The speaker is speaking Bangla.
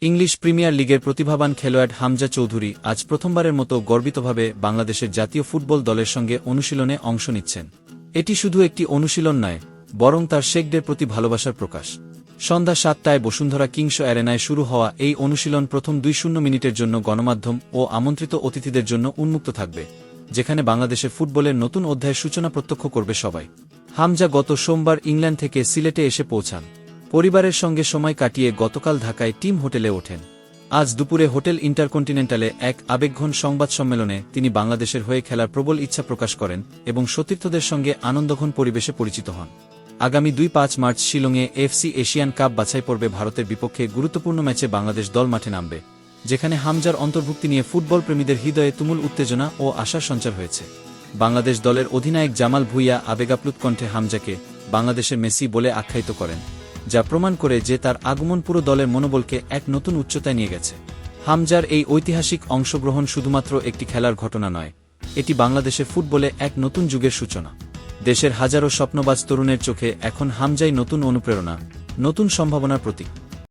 ইংলিশ প্রিমিয়ার লিগের প্রতিভাবান খেলোয়াড় হামজা চৌধুরী আজ প্রথমবারের মতো গর্বিতভাবে বাংলাদেশের জাতীয় ফুটবল দলের সঙ্গে অনুশীলনে অংশ নিচ্ছেন। এটি শুধু একটি অনুশীলন নয়, বরং তার শেখদের প্রতি ভালোবাসার প্রকাশ। সন্ধ্যা ৭টায় বসুন্ধরা কিংস অ্যারেনায় শুরু হওয়া এই অনুশীলন প্রথম ২-০ মিনিটের জন্য গণমাধ্যম ও আমন্ত্রিত অতিথিদের জন্য উন্মুক্ত থাকবে, যেখানে বাংলাদেশের ফুটবলের নতুন অধ্যায়ের সূচনা প্রত্যক্ষ করবে সবাই। হামজা গত সোমবার ইংল্যান্ড থেকে সিলেটে এসে পৌঁছান। পরিবারের সঙ্গে সময় কাটিয়ে গতকাল ঢাকায় টিম হোটেলে ওঠেন। আজ দুপুরে হোটেল ইন্টারকন্টিনেন্টালে এক আবেগঘন সংবাদ সম্মেলনে তিনি বাংলাদেশের হয়ে খেলার প্রবল ইচ্ছা প্রকাশ করেন এবং সতীর্থদের সঙ্গে আনন্দঘন পরিবেশে পরিচিত হন। আগামী ২-৫ মার্চ শিলংয়ে এফসি এশিয়ান কাপ বাছাই পর্বে ভারতের বিপক্ষে গুরুত্বপূর্ণ ম্যাচে বাংলাদেশ দল মাঠে নামবে, যেখানে হামজার অন্তর্ভুক্তি নিয়ে ফুটবল প্রেমীদের হৃদয়ে তুমুল উত্তেজনা ও আশার সঞ্চার হয়েছে। বাংলাদেশ দলের অধিনায়ক জামাল ভুঁইয়া আবেগাপ্লুত কণ্ঠে হামজাকে বাংলাদেশের মেসি বলে আখ্যায়িত করেন, যা প্রমাণ করে যে তার আগমন পুরো দলের মনোবলকে এক নতুন উচ্চতায় নিয়ে গেছে। হামজার এই ঐতিহাসিক অংশগ্রহণ শুধুমাত্র একটি খেলার ঘটনা নয়, এটি বাংলাদেশের ফুটবলে এক নতুন যুগের সূচনা। দেশের হাজারো স্বপ্নবাজ তরুণের চোখে এখন হামজাই নতুন অনুপ্রেরণা, নতুন সম্ভাবনার প্রতীক।